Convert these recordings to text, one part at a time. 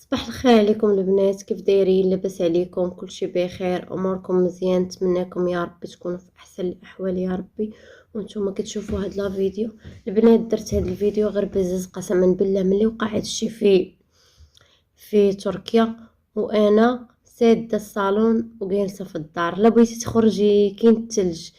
صباح الخير عليكم البنات، كيف دايرين؟ لاباس عليكم؟ كلشي بخير؟ اموركم مزيان؟ نتمنىكم يا ربي تكونوا في احسن الاحوال يا ربي. وانتم كتشوفوا هاد لا فيديو البنات، درت هاد الفيديو غير بزز قسما بالله ملي وقع هادشي في تركيا، وانا ساده الصالون وجالسه في الدار. لا بغيتي تخرجي كاين الثلج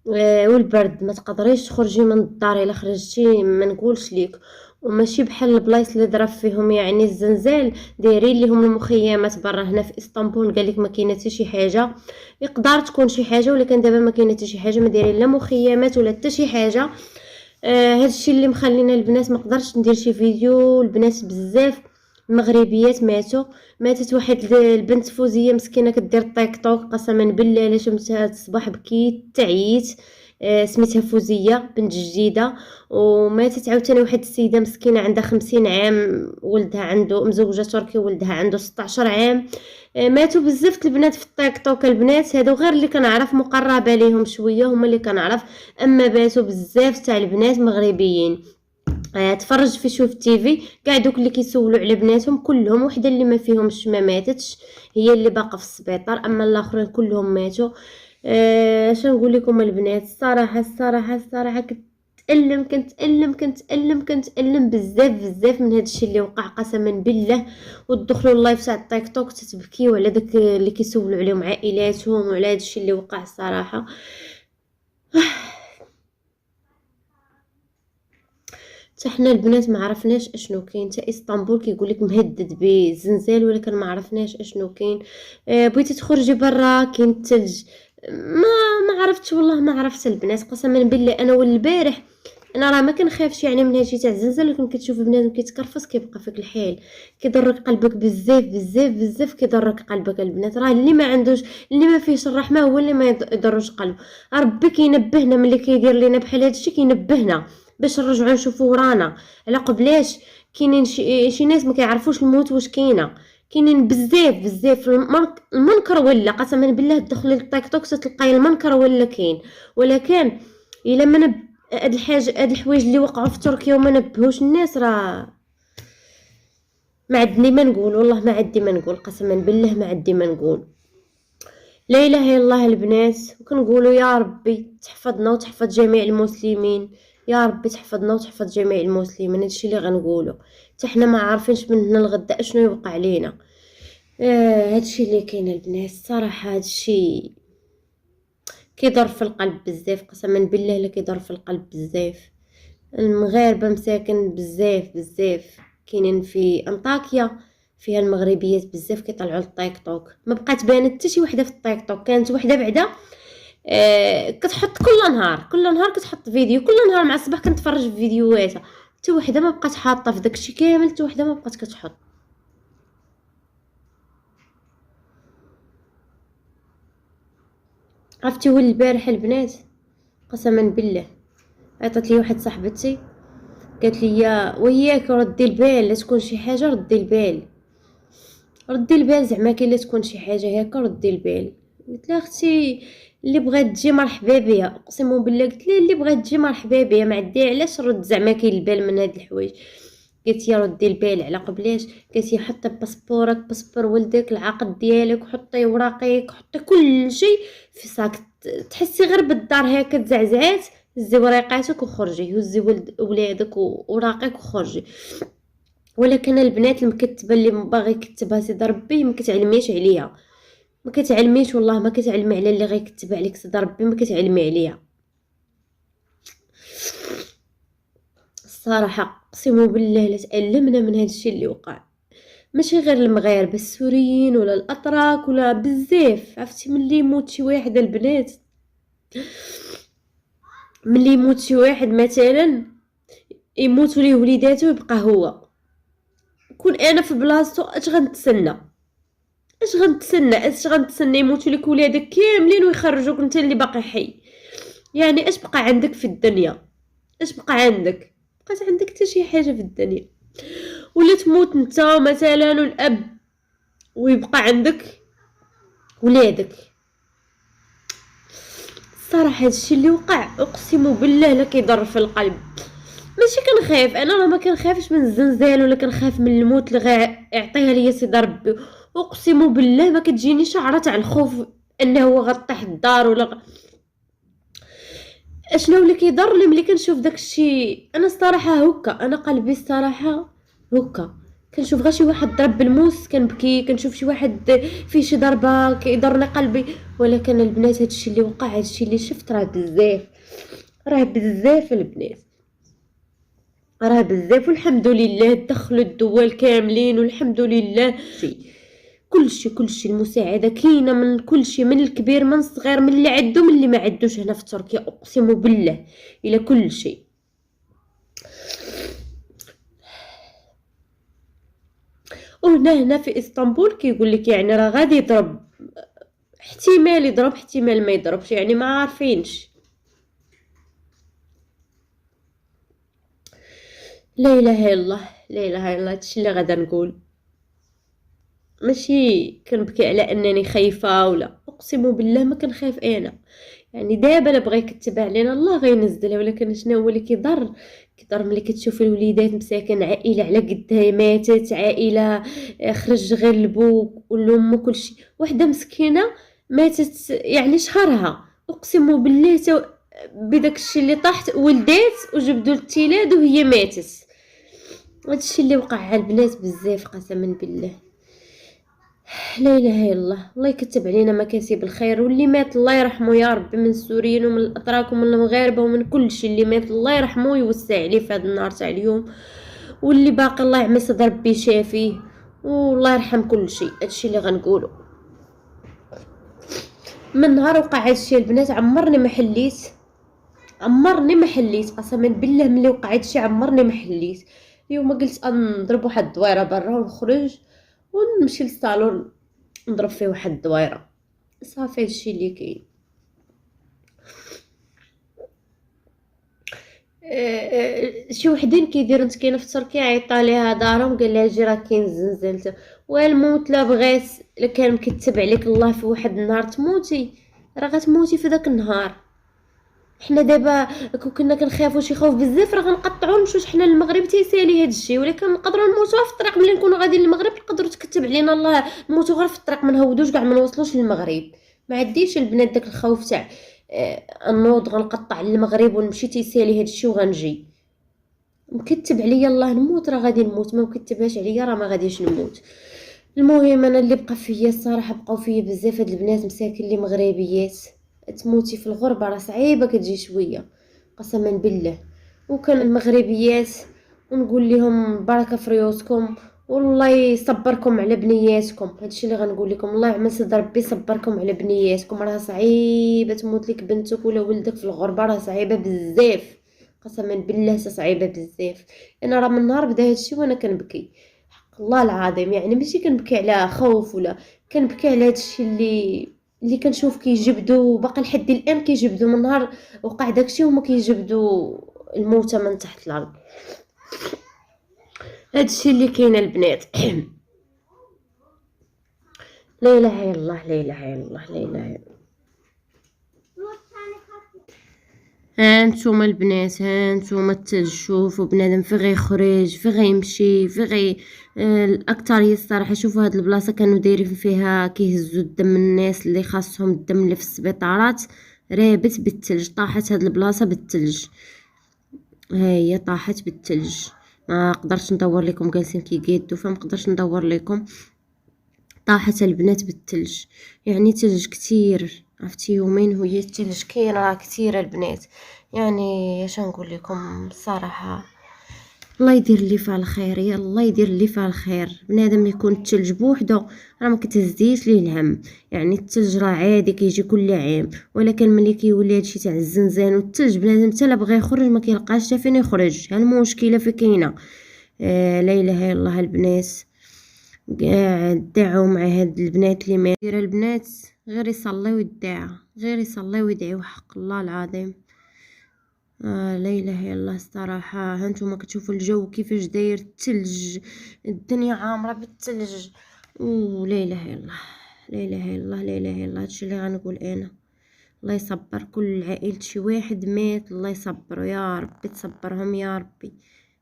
والبرد، ما تقدريش تخرجي من الدار. الا خرجتي ما نقولش ليك، وماشي بحال البلايص اللي ضرب فيهم يعني الزنزال دايرين ليهم المخيمات برا. هنا في اسطنبول قال لك ما كاينه حتى شي حاجه، يقدر تكون شي حاجه، ولكن دابا ما كاينه حتى شي حاجه، ما دايرين لا مخيمات ولا حتى شي حاجه. هادشي اللي مخلينا البنات ما قدرتش ندير شي فيديو. البنات بزاف مغربيات ماتت واحد البنت فوزيه مسكينه كدير تيك توك، قسما بالله الا شمتها الصباح بكيت تعييت. سميتها فوزيه، بنت جديده. وماتت عاوتاني واحد السيده مسكينه عندها 50 عام، ولدها عنده مزوجه تركي، ولدها عنده 16 عام. ماتوا بزاف البنات في التيك توك. البنات هادو غير اللي كنعرف مقربه ليهم شويه، هما اللي كنعرف. اما باتوا بزاف تاع البنات مغربيين. تفرج في شوف تيفي كاع دوك اللي كيسولوا على بناتهم كلهم، وحده اللي ما فيهمش ما ماتتش، هي اللي باقا في السبيطار، اما الاخرين كلهم ماتوا. اش نقول لكم البنات، الصراحه كنتألم بزاف من هذا الشيء اللي وقع قسما بالله. وتدخلوا اللايف تاع التيك توك تتبكيو على داك اللي كيسولوا عليهم عائلاتهم وعلى هذا الشيء اللي وقع الصراحه. حتى حنا البنات ما عرفناش اشنو كاين. حتى اسطنبول كيقول لك مهدد بزلزال، ولكن ما عرفناش اشنو كاين. بغيتي تخرجي برا كاين الثلج. ما عرفتش والله، ما عرفت البنات قسما بالله. انا والبارح انا راه ما كنخافش يعني من هادشي تاع الزلزال، ولكن كتشوف بنادم كيتكرفس كيبقى فيك الحال، كيضرك قلبك بزاف كيضرك قلبك. البنات راه اللي ما عندوش، اللي ما فيهش الرحمه هو اللي ما يضروش قلبه. ربي كينبهنا ملي كيدير لينا بحال هادشي، كينبهنا باش نرجعوا نشوفوا ورانا على قبلاش. كاينين شي ناس ما كيعرفوش الموت واش كاينه. كاينين بزاف المنكر ولا قسما بالله تدخلي للتيك توك تلقاي المنكر ولا كاين. ولكن الا ما هاد الحوايج اللي وقعوا في تركيا وما نبهوش الناس، راه ما عندي ما نقول، والله ما عندي ما نقول، قسما بالله ما عندي ما نقول. لا اله الا الله البنات. وكنقولوا يا ربي تحفظنا وتحفظ جميع المسلمين، يا ربي تحفظنا وتحفظ جميع المسلمين. هادشي اللي غنقوله. حتى حنا ما عارفينش من هنا لغدا اشنو يوقع علينا. هادشي اللي كاين البنات. الصراحه هادشي كيضر في القلب بزاف، قسما بالله لا كيضر في القلب بزاف. المغاربه مساكن بزاف كاينين في انطاكيا، فيها المغربيات بزاف كيطلعوا للتيك توك. ما بقات بانت حتى شي وحده في التيك توك، كانت وحده بعدا كتحط كل نهار كتحط فيديو، كل نهار مع الصباح كنتفرج في فيديوهاتها. حتى وحده ما بقات حاطه في داكشي كامل، حتى وحده ما بقات كتحط. عرفتي هو البارح البنات قسما بالله عيطت لي واحد صاحبتي، قالت لي وياك ردي البال لا تكون شي حاجه، ردي البال زعما كي لا تكون شي حاجه هكا ردي البال. قلت لها اختي اللي بغات تجي مرحبا بها، اقسم بالله قلت لها اللي بغات تجي مرحبا بها، ما عندي علاش رد زعما كاين البال من هاد الحوايج. قالت يا ردي البال على قبلاش، قالت يا حطي باسبورك باسبور ولدك العقد ديالك، حطي وراقيك، حطي كل شيء في صاك. تحسي غير بالدار هكا تزعزعات، هزي وريقاتك وخرجي، هزي ولادك وراقيك وخرجي. ولكن البنات المكتبه اللي باغي يكتبها سيدي ربي ما كتعلميش عليها، ما كتعلميش والله، ما كتعلمي على اللي غيكتب عليك سيدي ربي، ما كتعلمي عليها. الصراحه اقسم بالله لا تعلمنا من هذا الشيء اللي وقع. ماشي غير المغاربه، السوريين ولا الاتراك ولا بزاف. عرفتي ملي يموت شي واحد البنات، ملي يموت شي واحد مثلا يموتوا ليه وليداتو يبقى هو، كون انا في بلاصتو اش غنتسنى يموتوا لك ولادك كاملين ويخرجوك انت اللي باقي حي؟ يعني اش بقى عندك في الدنيا؟ اش بقى عندك؟ بقات عندك حتى شي حاجه في الدنيا؟ ولا تموت انت مثلا والاب ويبقى عندك ولادك؟ الصراحه هادشي اللي وقع اقسم بالله لا كيضر في القلب. ماشي كنخاف انا، راه ما كنخافش من الزنزال ولا كنخاف من الموت اللي غيعطيها ليا سيدي ربي. اقسم بالله ما كتجيني شعره تاع الخوف انه هو غطيح الدار اشنو اللي كيضرني ملي كنشوف داكشي. انا الصراحه هكا، انا قلبي الصراحه هكا، كنشوف غير شي واحد ضرب بالموس كنبكي، كنشوف شي واحد فيه شي ضربه كيضرني قلبي. ولكن البنات هادشي اللي وقع، هادشي اللي شفت راه بزاف، راه بزاف البنات، راه بزاف. والحمد لله دخلوا الدول كاملين والحمد لله. كلشي المساعده كاينه من كلشي، من الكبير من الصغير، من اللي عنده من اللي ما عندوش هنا في تركيا، اقسم بالله الى كلشي. وهنا في اسطنبول كيقول لك يعني راه غادي يضرب، احتمال يضرب احتمال ما يضربش، يعني ما عارفينش. لا اله الا الله، لا اله الا الله، هادشي اللي غادا نقول. ماشي كنبكي على انني خايفه ولا، اقسم بالله ما كنخاف انا. يعني دابا لا بغى يكتب علينا الله غينزلها، ولكن شنو هو اللي كيضر ملي كتشوفي الوليدات مساكن، عائله على قدها ماتت، عائله خرج غير البوك والام وكلشي، وحده مسكينه ماتت يعني شهرها، اقسم بالله بداك الشيء اللي طاحت ولدات وجبدوا التيلاد وهي ماتت. هادشي اللي وقع على البنات بزاف قسما بالله. لا اله الا الله، الله يكتب علينا مكاسب الخير. واللي مات الله يرحمه يا ربي، من السوريين ومن الاتراك ومن المغاربه ومن كل شيء، اللي مات الله يرحمه ويوسع عليه في هذا النهار تاع اليوم. واللي باقي الله يعمل صدر ربي يشافيه، والله يرحم كل شيء. هادشي اللي غنقوله. من نهار وقع هادشي البنات عمرني ما حليت قسما بالله، ملي وقع هادشي عمرني ما حليت. اليوم قلت نضرب واحد الدويره برا ونخرج ونمشي للصالون نضرب فيه واحد الدويره، صافي هادشي اللي كاين. شي وحدين كيديروا مسكينه في تركيا، عيط عليها دارهم قال لها جي راه كاين زنزلته، والموت لا بغات لا كان مكتب عليك الله في واحد النهار تموتي راه غتموتي في داك النهار. حنا دابا كنا كنخافوا شي خوف بزاف راه غنقطعوا نمشيو حنا للمغرب تيسالي هاد الشيء، ولكن نقدروا نموتوا في الطريق. ملي نكونوا غاديين للمغرب نقدروا تكتب علينا الله نموتوا غير في الطريق، ما نهودوش كاع ما نوصلوش للمغرب. ما عنديش البنات داك الخوف تاع النوض غنقطع للمغرب ونمشي تيسالي هاد الشيء وغنجي. مكتب عليا الله نموت راه غادي نموت، ما مكتبهاش عليا راه ما غاديش نموت. المهم انا اللي بقى فيا الصراحه، بقاو فيا بزاف هاد البنات مساكن اللي مغربيات. تموتي في الغربه راه صعيبه كتجي شويه قسما بالله. وكان المغربيات ونقول لهم بركه في ريوسكم، والله يصبركم على بنياتكم. هادشي اللي غنقول لكم، الله يعمل صدر ربي يصبركم على بنياتكم. راه صعيبه تموت لك بنتك ولا ولدك في الغربه، راه صعيبه بزاف قسما بالله، صعيبه بزاف. انا راه من نهار بدا هادشي وانا كنبكي حق الله العظيم. يعني ماشي كنبكي على خوف ولا، كنبكي على هادشي اللي كنشوف كيجبدوا باقي لحد الان كيجبدوا. من نهار وقع داكشي هما كيجبدوا الموتى من تحت الارض. هادشي اللي كاين البنات. لا اله الا الله، لا اله الا الله، لا اله الا الله. ها نتوما البنات، ها نتوما التلج، شوفوا بنادم في غيخرج في غيمشي في غي الاكثريه الصراحه. شوفوا هاد البلاصه كانوا دايرين فيها كيهزوا الدم الناس اللي خاصهم الدم اللي في السبيطارات، رابت بالثلج، طاحت هاد البلاصه بالثلج، ها هي طاحت بالثلج. ما قدرتش ندور لكم، جالسين كيقيدوا فما قدرتش ندور لكم. طاحت البنات بالثلج، يعني ثلج كتير، عرفتي يومين وهي الثلج كاين راه كتير البنات. يعني اش نقول لكم الصراحه، الله يدير اللي فيه الخير، يا الله يدير اللي فيه الخير. بنادم يكون الثلج بوحدو راه ما كتهزيش ليه الهم. يعني الثلج راه عادي كيجي كل عام، ولكن ملي كيولي هادشي تاع الزنزان والثلج بنادم حتى لا بغى يخرج ما كيلقاش حتى فين يخرج. ها المشكله في كاينه. لا اله الا الله البنات. قاع دعوا مع هاد البنات اللي ما دايره. البنات غير يصليو ويدعوا، غير يصليو ويدعوا حق الله العظيم. لا اله الا الله الصراحه. هانتوما كتشوفوا الجو كيفاش داير، الثلج، الدنيا عامره بالثلج. ولا اله الا الله، لا اله الا الله، لا اله الا الله. هادشي اللي غنقول انا، الله يصبر كل عائلة شي واحد مات، الله يصبروا يا ربي، تصبرهم يا ربي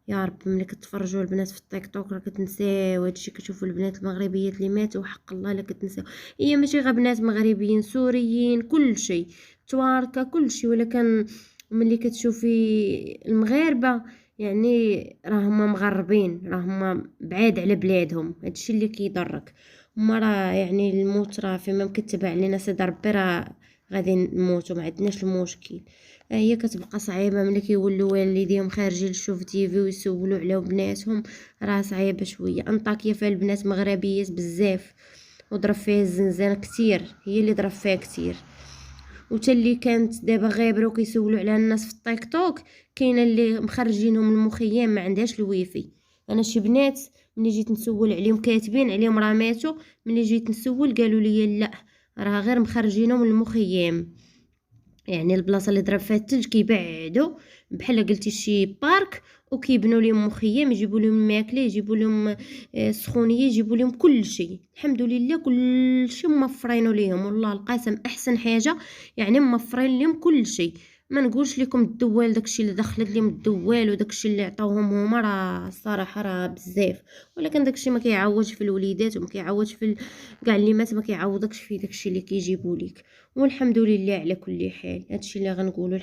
يا ربي. ملي كتفرجوا البنات في التيك توك راه كتنساو هادشي، كتشوفوا البنات المغربيات اللي ماتوا وحق الله لا كتنساو. هي ماشي غير بنات مغربيين، سوريين، كلشي، تواركه، كلشي. ولكن ملي كتشوفي المغاربه يعني راهما مغربين، راهما بعاد على بلادهم، هادشي اللي كيضرك. هما راه يعني الموت راه فيما مكتب علينا سيدي ربي، راه غادي نموتوا، ما عندناش المشكل. هي كتبقى صعيبه ملي كيولوا والديهم خارجين لشوف تيفي ويسولوا على بناتهم، راه صعيبه شويه. انطاكيا فيها البنات مغربيات بزاف، وضرب فيها الزنزانه كتير، هي اللي ضرب فيها كتير. وتا اللي كانت دابا غابره وكيسولوا على الناس في التيك توك، كاينه اللي مخرجينهم المخيم ما عندهاش الويفي. انا شي بنات ملي جيت نسول عليهم كاتبين عليهم راه ماتوا، ملي جيت نسول قالوا لي لا، راه غير مخرجينهم المخيم. يعني البلاصه اللي ضرب فيها الثلج كيبعدوا بحال قلتي شي بارك، وكيبنوا لهم مخيم، يجيبوا لهم الماكله، يجيبوا لهم سخونيه، يجيبوا لهم كل شيء. الحمد لله كل شيء موفرينه ليهم، والله القاسم احسن حاجه، يعني موفرين لهم كل شيء. ما نقولش لكم الدوال داكشي اللي دخلت لهم الدوال وداكشي اللي عطاوهم هما، راه الصراحه راه بزاف، ولكن داكشي ما كيعوضش في الوليدات وما كيعوضش في كاع اللي مات، ما كيعوضكش في داكشي اللي كيجيبوا ليك. والحمد لله على كل حال، هادشي اللي غنقوله.